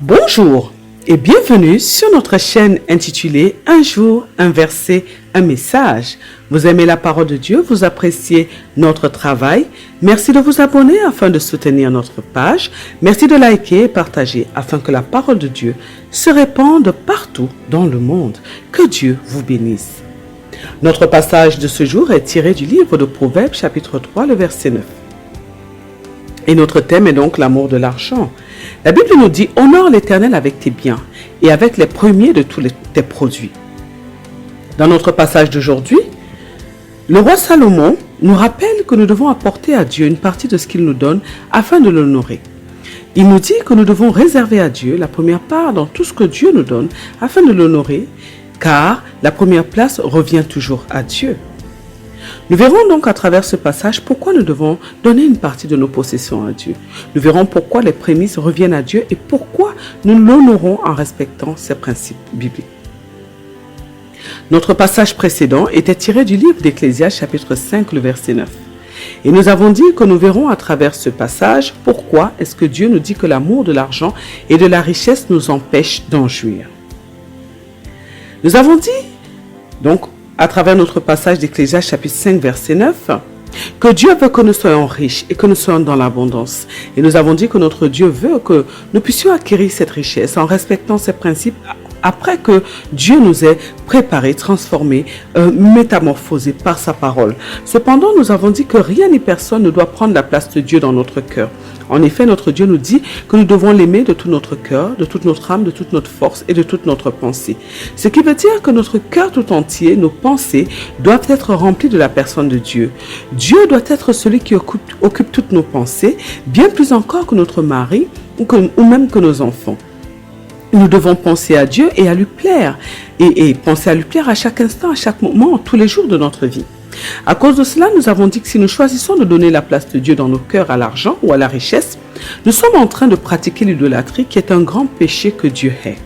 Bonjour et bienvenue sur notre chaîne intitulée Un jour, un verset, un message. Vous aimez la parole de Dieu, vous appréciez notre travail. Merci de vous abonner afin de soutenir notre page. Merci de liker et partager afin que la parole de Dieu se répande partout dans le monde. Que Dieu vous bénisse. Notre passage de ce jour est tiré du livre de Proverbes chapitre 3, le verset 9. Et notre thème est donc l'amour de l'argent. La Bible nous dit « Honore l'Éternel avec tes biens et avec les premiers de tous tes produits ». Dans notre passage d'aujourd'hui, le roi Salomon nous rappelle que nous devons apporter à Dieu une partie de ce qu'il nous donne afin de l'honorer. Il nous dit que nous devons réserver à Dieu la première part dans tout ce que Dieu nous donne afin de l'honorer, car la première place revient toujours à Dieu. Nous verrons donc à travers ce passage pourquoi nous devons donner une partie de nos possessions à Dieu. Nous verrons pourquoi les prémices reviennent à Dieu et pourquoi nous l'honorons en respectant ses principes bibliques. Notre passage précédent était tiré du livre d'Ecclésiaste chapitre 5, le verset 9. Et nous avons dit que nous verrons à travers ce passage pourquoi est-ce que Dieu nous dit que l'amour de l'argent et de la richesse nous empêche d'en jouir. Nous avons dit donc à travers notre passage d'Ecclésiaste chapitre 5, verset 9, que Dieu veut que nous soyons riches et que nous soyons dans l'abondance. Et nous avons dit que notre Dieu veut que nous puissions acquérir cette richesse en respectant ses principes après que Dieu nous ait préparés, transformés, métamorphosés par sa parole. Cependant, nous avons dit que rien ni personne ne doit prendre la place de Dieu dans notre cœur. En effet, notre Dieu nous dit que nous devons l'aimer de tout notre cœur, de toute notre âme, de toute notre force et de toute notre pensée. Ce qui veut dire que notre cœur tout entier, nos pensées, doivent être remplies de la personne de Dieu. Dieu doit être celui qui occupe toutes nos pensées, bien plus encore que notre mari ou même que nos enfants. Nous devons penser à Dieu et à lui plaire. Et penser à lui plaire à chaque instant, à chaque moment, tous les jours de notre vie. À cause de cela, nous avons dit que si nous choisissons de donner la place de Dieu dans nos cœurs à l'argent ou à la richesse, nous sommes en train de pratiquer l'idolâtrie qui est un grand péché que Dieu hait.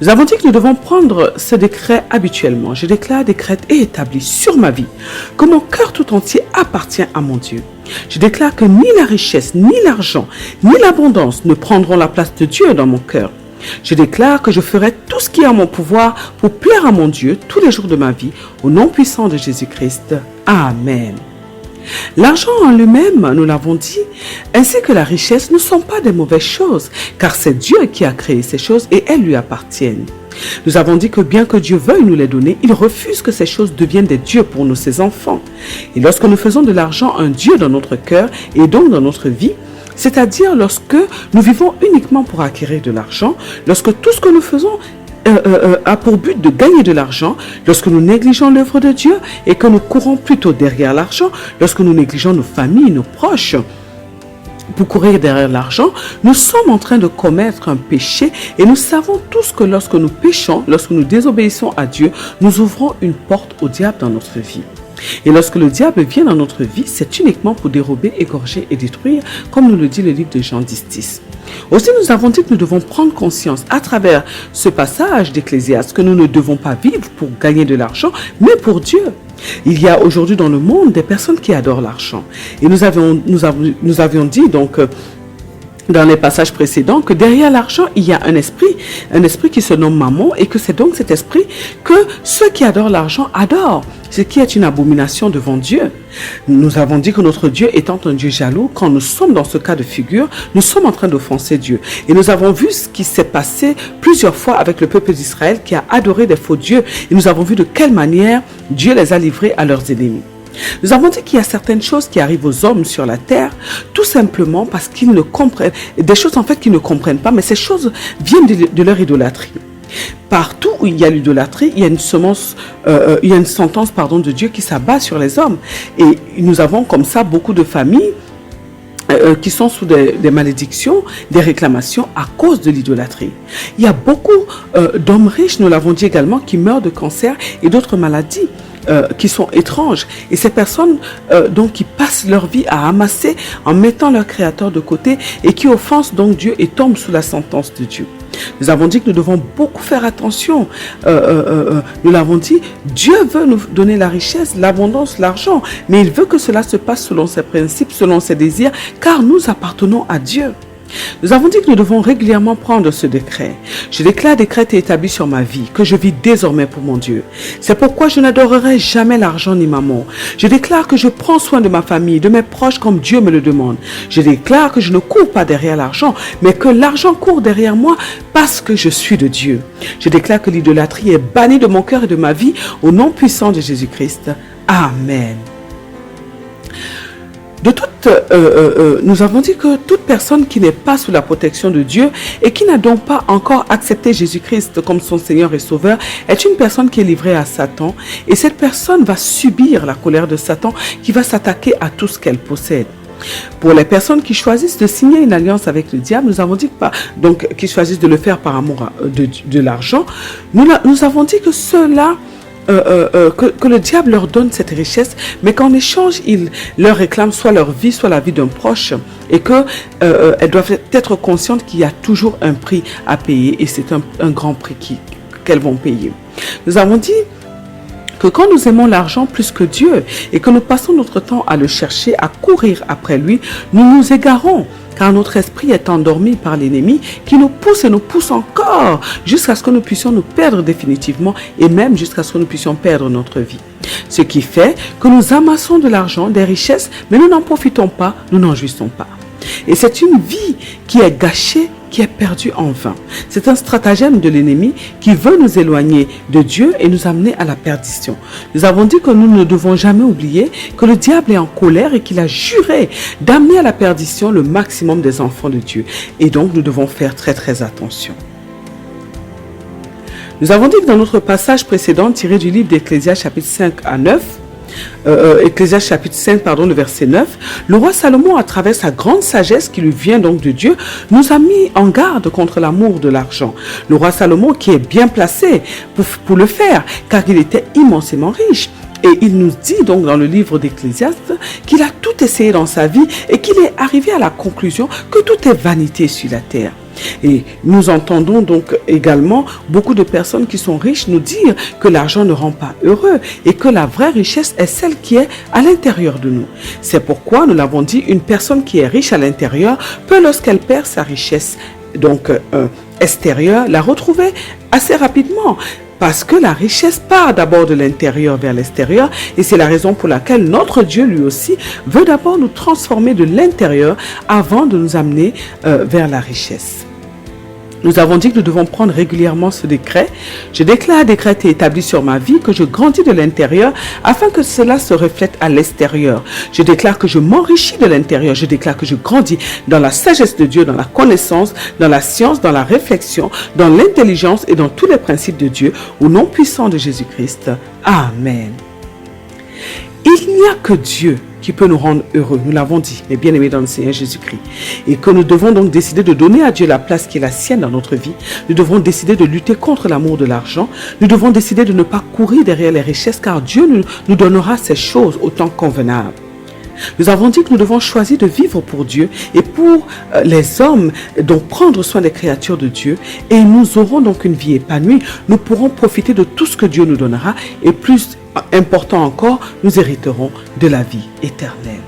Nous avons dit que nous devons prendre ce décret habituellement. Je déclare, décrète et établis sur ma vie que mon cœur tout entier appartient à mon Dieu. Je déclare que ni la richesse, ni l'argent, ni l'abondance ne prendront la place de Dieu dans mon cœur. Je déclare que je ferai tout ce qui est en mon pouvoir pour plaire à mon Dieu tous les jours de ma vie, au nom puissant de Jésus-Christ. Amen. L'argent en lui-même, nous l'avons dit, ainsi que la richesse ne sont pas des mauvaises choses, car c'est Dieu qui a créé ces choses et elles lui appartiennent. Nous avons dit que bien que Dieu veuille nous les donner, il refuse que ces choses deviennent des dieux pour nous, ses enfants. Et lorsque nous faisons de l'argent un dieu dans notre cœur et donc dans notre vie, c'est-à-dire lorsque nous vivons uniquement pour acquérir de l'argent, lorsque tout ce que nous faisons a pour but de gagner de l'argent, lorsque nous négligeons l'œuvre de Dieu et que nous courons plutôt derrière l'argent, lorsque nous négligeons nos familles, nos proches, pour courir derrière l'argent, nous sommes en train de commettre un péché et nous savons tous que lorsque nous péchons, lorsque nous désobéissons à Dieu, nous ouvrons une porte au diable dans notre vie. Et lorsque le diable vient dans notre vie, c'est uniquement pour dérober, égorger et détruire, comme nous le dit le livre de Jean 10. Aussi, nous avons dit que nous devons prendre conscience à travers ce passage d'Ecclésiaste que nous ne devons pas vivre pour gagner de l'argent, mais pour Dieu. Il y a aujourd'hui dans le monde des personnes qui adorent l'argent. Et nous avions dit donc dans les passages précédents que derrière l'argent, il y a un esprit qui se nomme Mammon et que c'est donc cet esprit que ceux qui adorent l'argent adorent, ce qui est une abomination devant Dieu. Nous avons dit que notre Dieu étant un Dieu jaloux, quand nous sommes dans ce cas de figure, nous sommes en train d'offenser Dieu. Et nous avons vu ce qui s'est passé plusieurs fois avec le peuple d'Israël qui a adoré des faux dieux. Et nous avons vu de quelle manière Dieu les a livrés à leurs ennemis. Nous avons dit qu'il y a certaines choses qui arrivent aux hommes sur la terre, tout simplement parce qu'ils ne comprennent, des choses en fait qu'ils ne comprennent pas, mais ces choses viennent de leur idolâtrie. Partout où il y a l'idolâtrie, il y a une sentence de Dieu qui s'abat sur les hommes. Et nous avons comme ça beaucoup de familles qui sont sous des malédictions, des réclamations à cause de l'idolâtrie. Il y a beaucoup d'hommes riches, nous l'avons dit également, qui meurent de cancer et d'autres maladies qui sont étranges. Et ces personnes donc qui passent leur vie à amasser en mettant leur créateur de côté et qui offensent donc Dieu et tombent sous la sentence de Dieu. Nous avons dit que nous devons beaucoup faire attention. Nous l'avons dit, Dieu veut nous donner la richesse, l'abondance, l'argent, mais il veut que cela se passe selon ses principes, selon ses désirs, car nous appartenons à Dieu. Nous avons dit que nous devons régulièrement prendre ce décret. Je déclare décret et établi sur ma vie, que je vis désormais pour mon Dieu. C'est pourquoi je n'adorerai jamais l'argent ni maman. Je déclare que je prends soin de ma famille, de mes proches comme Dieu me le demande. Je déclare que je ne cours pas derrière l'argent, mais que l'argent court derrière moi parce que je suis de Dieu. Je déclare que l'idolâtrie est bannie de mon cœur et de ma vie au nom puissant de Jésus-Christ. Amen. Nous avons dit que toute personne qui n'est pas sous la protection de Dieu et qui n'a donc pas encore accepté Jésus-Christ comme son Seigneur et Sauveur est une personne qui est livrée à Satan, et cette personne va subir la colère de Satan qui va s'attaquer à tout ce qu'elle possède. Pour les personnes qui choisissent de signer une alliance avec le diable, nous avons dit qui choisissent de le faire par amour de l'argent, nous avons dit que ceux-là que le diable leur donne cette richesse, mais qu'en échange, il leur réclame soit leur vie, soit la vie d'un proche, et qu'elles doivent être conscientes qu'il y a toujours un prix à payer, et c'est un grand prix qu'elles vont payer. Nous avons dit que quand nous aimons l'argent plus que Dieu, et que nous passons notre temps à le chercher, à courir après lui, nous nous égarons, car notre esprit est endormi par l'ennemi qui nous pousse et nous pousse encore jusqu'à ce que nous puissions nous perdre définitivement et même jusqu'à ce que nous puissions perdre notre vie. Ce qui fait que nous amassons de l'argent, des richesses, mais nous n'en profitons pas, nous n'en jouissons pas. Et c'est une vie qui est gâchée, qui est perdue en vain. C'est un stratagème de l'ennemi qui veut nous éloigner de Dieu et nous amener à la perdition. Nous avons dit que nous ne devons jamais oublier que le diable est en colère et qu'il a juré d'amener à la perdition le maximum des enfants de Dieu. Et donc nous devons faire très très attention. Nous avons dit que dans notre passage précédent tiré du livre d'Ecclésiaste chapitre 5 à 9, Ecclésiaste chapitre 5, le verset 9, le roi Salomon, à travers sa grande sagesse qui lui vient donc de Dieu, nous a mis en garde contre l'amour de l'argent. Le roi Salomon qui est bien placé pour le faire, car il était immensément riche. Et il nous dit donc dans le livre d'Ecclésiaste qu'il a tout essayé dans sa vie et qu'il est arrivé à la conclusion que tout est vanité sur la terre. Et nous entendons donc également beaucoup de personnes qui sont riches nous dire que l'argent ne rend pas heureux et que la vraie richesse est celle qui est à l'intérieur de nous. C'est pourquoi, nous l'avons dit, une personne qui est riche à l'intérieur peut, lorsqu'elle perd sa richesse extérieure, la retrouver assez rapidement. Parce que la richesse part d'abord de l'intérieur vers l'extérieur, et c'est la raison pour laquelle notre Dieu lui aussi veut d'abord nous transformer de l'intérieur avant de nous amener vers la richesse. Nous avons dit que nous devons prendre régulièrement ce décret. Je déclare décret et établi sur ma vie que je grandis de l'intérieur afin que cela se reflète à l'extérieur. Je déclare que je m'enrichis de l'intérieur. Je déclare que je grandis dans la sagesse de Dieu, dans la connaissance, dans la science, dans la réflexion, dans l'intelligence et dans tous les principes de Dieu, au nom puissant de Jésus-Christ. Amen. Il n'y a que Dieu qui peut nous rendre heureux, nous l'avons dit, mes bien-aimés dans le Seigneur Jésus-Christ. Et que nous devons donc décider de donner à Dieu la place qui est la sienne dans notre vie. Nous devons décider de lutter contre l'amour de l'argent. Nous devons décider de ne pas courir derrière les richesses, car Dieu nous donnera ces choses au temps convenable. Nous avons dit que nous devons choisir de vivre pour Dieu et pour les hommes, donc prendre soin des créatures de Dieu, et nous aurons donc une vie épanouie. Nous pourrons profiter de tout ce que Dieu nous donnera, et plus important encore, nous hériterons de la vie éternelle.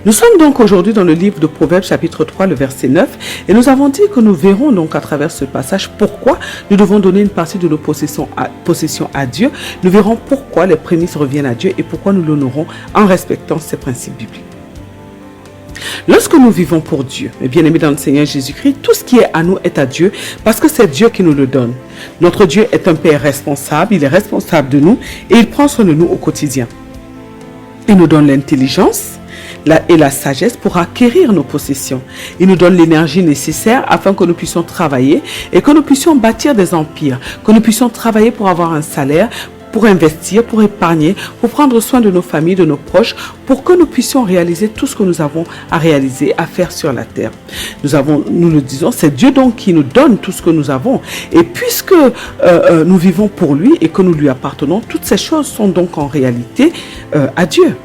Nous sommes donc aujourd'hui dans le livre de Proverbes chapitre 3, le verset 9, et nous avons dit que nous verrons donc à travers ce passage pourquoi nous devons donner une partie de nos possessions à Dieu. Nous verrons pourquoi les prémices reviennent à Dieu et pourquoi nous l'honorons en respectant ces principes bibliques. Lorsque nous vivons pour Dieu, mes bien-aimés dans le Seigneur Jésus-Christ, tout ce qui est à nous est à Dieu parce que c'est Dieu qui nous le donne. Notre Dieu est un Père responsable, il est responsable de nous et il prend soin de nous au quotidien. Il nous donne l'intelligence et la sagesse pour acquérir nos possessions. Il nous donne l'énergie nécessaire afin que nous puissions travailler et que nous puissions bâtir des empires, que nous puissions travailler pour avoir un salaire, pour investir, pour épargner, pour prendre soin de nos familles, de nos proches, pour que nous puissions réaliser tout ce que nous avons à réaliser, à faire sur la terre. Nous le disons, c'est Dieu donc qui nous donne tout ce que nous avons. Et puisque nous vivons pour lui et que nous lui appartenons, toutes ces choses sont donc en réalité à Dieu.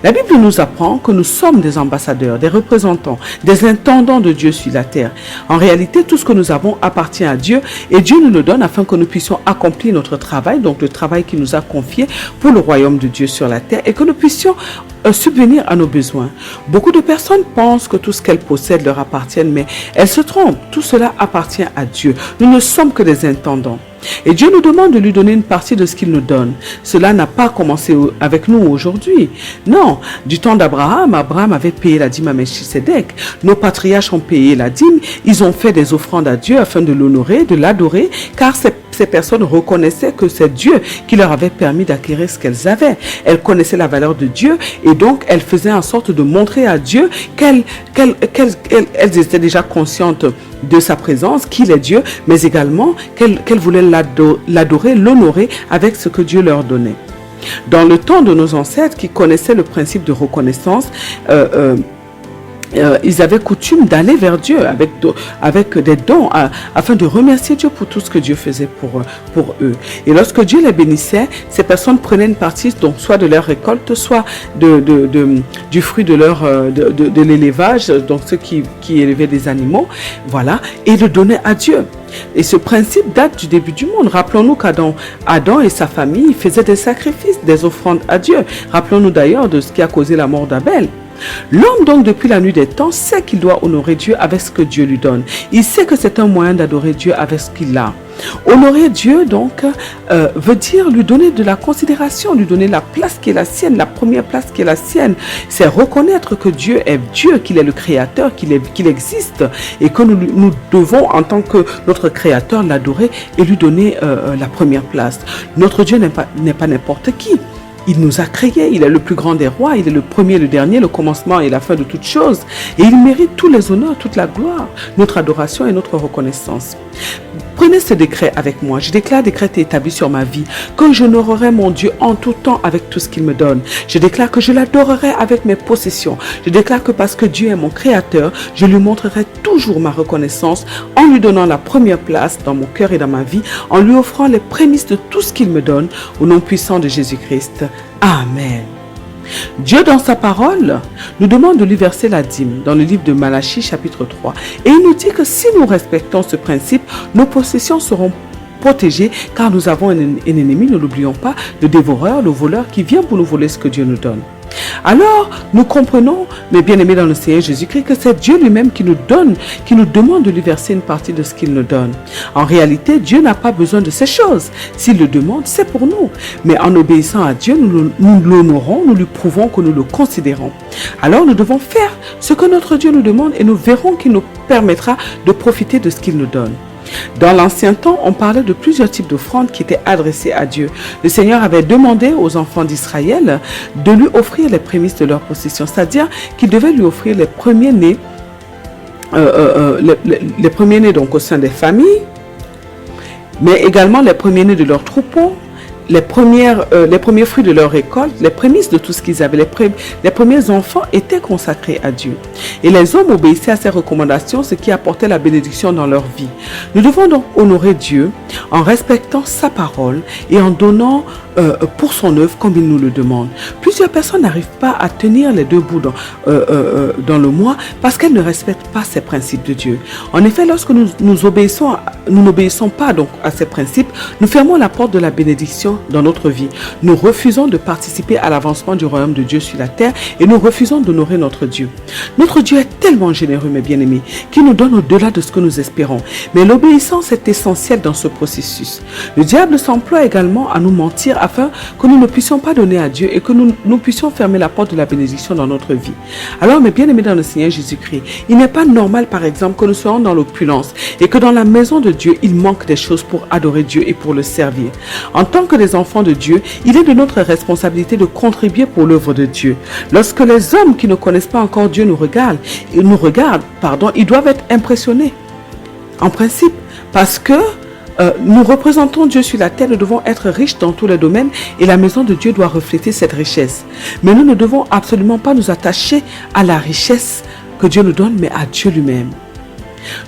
La Bible nous apprend que nous sommes des ambassadeurs, des représentants, des intendants de Dieu sur la terre. En réalité, tout ce que nous avons appartient à Dieu et Dieu nous le donne afin que nous puissions accomplir notre travail, donc le travail qu'il nous a confié pour le royaume de Dieu sur la terre et que nous puissions subvenir à nos besoins. Beaucoup de personnes pensent que tout ce qu'elles possèdent leur appartient, mais elles se trompent. Tout cela appartient à Dieu. Nous ne sommes que des intendants. Et Dieu nous demande de lui donner une partie de ce qu'il nous donne. Cela n'a pas commencé avec nous aujourd'hui. Non, du temps d'Abraham, Abraham avait payé la dîme à Melchisedec. Nos patriarches ont payé la dîme. Ils ont fait des offrandes à Dieu afin de l'honorer, de l'adorer, car ces personnes reconnaissaient que c'est Dieu qui leur avait permis d'acquérir ce qu'elles avaient. Elles connaissaient la valeur de Dieu et donc elles faisaient en sorte de montrer à Dieu qu'elles étaient déjà conscientes de sa présence, qu'il est Dieu, mais également qu'elles voulaient l'adorer, l'honorer avec ce que Dieu leur donnait. Dans le temps de nos ancêtres qui connaissaient le principe de reconnaissance, ils avaient coutume d'aller vers Dieu avec des dons afin de remercier Dieu pour tout ce que Dieu faisait pour eux. Et lorsque Dieu les bénissait, ces personnes prenaient une partie, donc soit de leur récolte, soit du fruit de l'élevage, donc ceux qui élevaient des animaux, voilà, et le donnaient à Dieu. Et ce principe date du début du monde. Rappelons-nous qu'Adam et sa famille faisaient des sacrifices, des offrandes à Dieu. Rappelons-nous d'ailleurs de ce qui a causé la mort d'Abel. L'homme donc depuis la nuit des temps sait qu'il doit honorer Dieu avec ce que Dieu lui donne. Il sait que c'est un moyen d'adorer Dieu avec ce qu'il a. Honorer Dieu donc veut dire lui donner de la considération, lui donner la place qui est la sienne, la première place qui est la sienne. C'est reconnaître que Dieu est Dieu, qu'il est le Créateur, qu'il existe et que nous devons en tant que notre Créateur l'adorer et lui donner la première place. Notre Dieu n'est pas n'importe qui. Il nous a créés, il est le plus grand des rois, il est le premier, le dernier, le commencement et la fin de toutes choses. Et il mérite tous les honneurs, toute la gloire, notre adoration et notre reconnaissance. Prenez ce décret avec moi. Je déclare décret établi sur ma vie que j'honorerai mon Dieu en tout temps avec tout ce qu'il me donne. Je déclare que je l'adorerai avec mes possessions. Je déclare que parce que Dieu est mon créateur, je lui montrerai toujours ma reconnaissance en lui donnant la première place dans mon cœur et dans ma vie, en lui offrant les prémices de tout ce qu'il me donne, au nom puissant de Jésus-Christ. Amen. Dieu dans sa parole nous demande de lui verser la dîme dans le livre de Malachie chapitre 3 et il nous dit que si nous respectons ce principe, nos possessions seront protégées car nous avons un ennemi, ne l'oublions pas, le dévoreur, le voleur qui vient pour nous voler ce que Dieu nous donne. Alors, nous comprenons, mes bien-aimés dans le Seigneur Jésus-Christ, que c'est Dieu lui-même qui nous demande de lui verser une partie de ce qu'il nous donne. En réalité, Dieu n'a pas besoin de ces choses. S'il le demande, c'est pour nous. Mais en obéissant à Dieu, nous l'honorons, nous lui prouvons que nous le considérons. Alors, nous devons faire ce que notre Dieu nous demande et nous verrons qu'il nous permettra de profiter de ce qu'il nous donne. Dans l'ancien temps, on parlait de plusieurs types d'offrandes qui étaient adressées à Dieu. Le Seigneur avait demandé aux enfants d'Israël de lui offrir les prémices de leur possession, c'est-à-dire qu'ils devaient lui offrir les premiers-nés, les premiers-nés donc au sein des familles, mais également les premiers-nés de leurs troupeaux, les premiers fruits de leur récolte, les prémices de tout ce qu'ils avaient, les premiers enfants étaient consacrés à Dieu. Et les hommes obéissaient à ces recommandations, ce qui apportait la bénédiction dans leur vie. Nous devons donc honorer Dieu en respectant sa parole et en donnant pour son œuvre comme il nous le demande. Plusieurs personnes n'arrivent pas à tenir les deux bouts dans le mois parce qu'elles ne respectent pas ces principes de Dieu. En effet, lorsque nous n'obéissons pas donc à ces principes, nous fermons la porte de la bénédiction dans notre vie. Nous refusons de participer à l'avancement du royaume de Dieu sur la terre et nous refusons d'honorer notre Dieu. Notre Dieu est tellement généreux, mes bien-aimés, qu'il nous donne au-delà de ce que nous espérons. Mais l'obéissance est essentielle dans ce processus. Le diable s'emploie également à nous mentir afin que nous ne puissions pas donner à Dieu et que nous puissions fermer la porte de la bénédiction dans notre vie. Alors, mes bien-aimés dans le Seigneur Jésus-Christ, il n'est pas normal, par exemple, que nous soyons dans l'opulence et que dans la maison de Dieu, il manque des choses pour adorer Dieu et pour le servir. En tant que des enfants de Dieu, il est de notre responsabilité de contribuer pour l'œuvre de Dieu. Lorsque les hommes qui ne connaissent pas encore Dieu nous regardent, ils doivent être impressionnés. En principe, parce que nous représentons Dieu sur la terre, nous devons être riches dans tous les domaines et la maison de Dieu doit refléter cette richesse. Mais nous ne devons absolument pas nous attacher à la richesse que Dieu nous donne, mais à Dieu lui-même.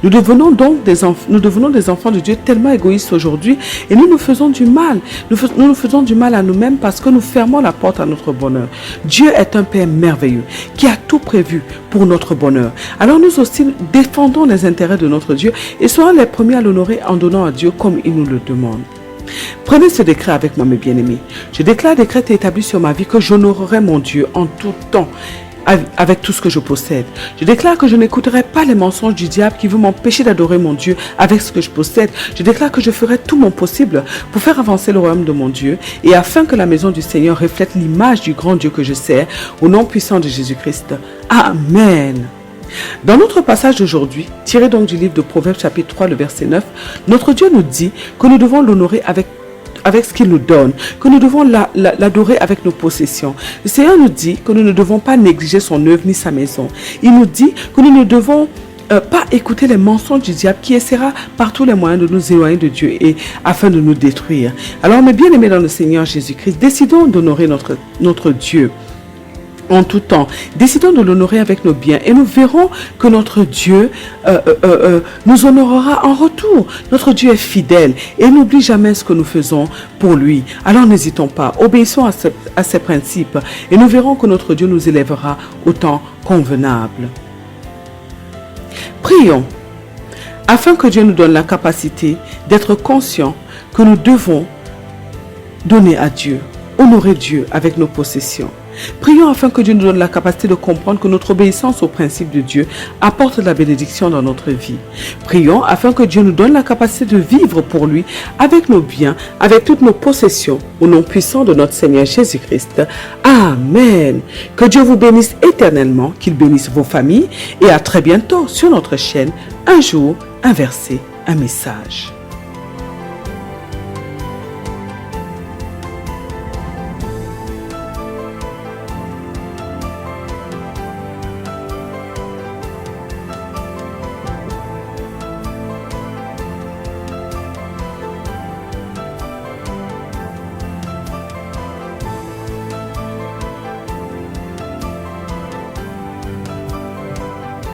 Nous devenons donc des enfants de Dieu tellement égoïstes aujourd'hui et nous nous faisons du mal. Nous nous faisons du mal à nous-mêmes parce que nous fermons la porte à notre bonheur. Dieu est un Père merveilleux qui a tout prévu pour notre bonheur. Alors nous aussi défendons les intérêts de notre Dieu et soyons les premiers à l'honorer en donnant à Dieu comme il nous le demande. Prenez ce décret avec moi, mes bien-aimés. Je déclare décret établi sur ma vie que j'honorerai mon Dieu en tout temps avec tout ce que je possède. Je déclare que je n'écouterai pas les mensonges du diable qui veut m'empêcher d'adorer mon Dieu avec ce que je possède. Je déclare que je ferai tout mon possible pour faire avancer le royaume de mon Dieu et afin que la maison du Seigneur reflète l'image du grand Dieu que je sers au nom puissant de Jésus-Christ. Amen. Dans notre passage d'aujourd'hui, tiré donc du livre de Proverbes chapitre 3, le verset 9, notre Dieu nous dit que nous devons l'honorer avec ce qu'il nous donne, que nous devons l'adorer avec nos possessions. Le Seigneur nous dit que nous ne devons pas négliger son œuvre ni sa maison. Il nous dit que nous ne devons pas écouter les mensonges du diable qui essaiera par tous les moyens de nous éloigner de Dieu et afin de nous détruire. Alors mes bien-aimés dans le Seigneur Jésus-Christ, décidons d'honorer notre Dieu en tout temps. Décidons de l'honorer avec nos biens et nous verrons que notre Dieu nous honorera en retour. Notre Dieu est fidèle et n'oublie jamais ce que nous faisons pour lui. Alors n'hésitons pas, obéissons à ses principes et nous verrons que notre Dieu nous élèvera au temps convenable. Prions afin que Dieu nous donne la capacité d'être conscients que nous devons donner à Dieu, honorer Dieu avec nos possessions. Prions afin que Dieu nous donne la capacité de comprendre que notre obéissance aux principes de Dieu apporte la bénédiction dans notre vie. Prions afin que Dieu nous donne la capacité de vivre pour lui avec nos biens, avec toutes nos possessions, au nom puissant de notre Seigneur Jésus-Christ. Amen. Que Dieu vous bénisse éternellement, qu'il bénisse vos familles et à très bientôt sur notre chaîne. Un jour, un verset, un message.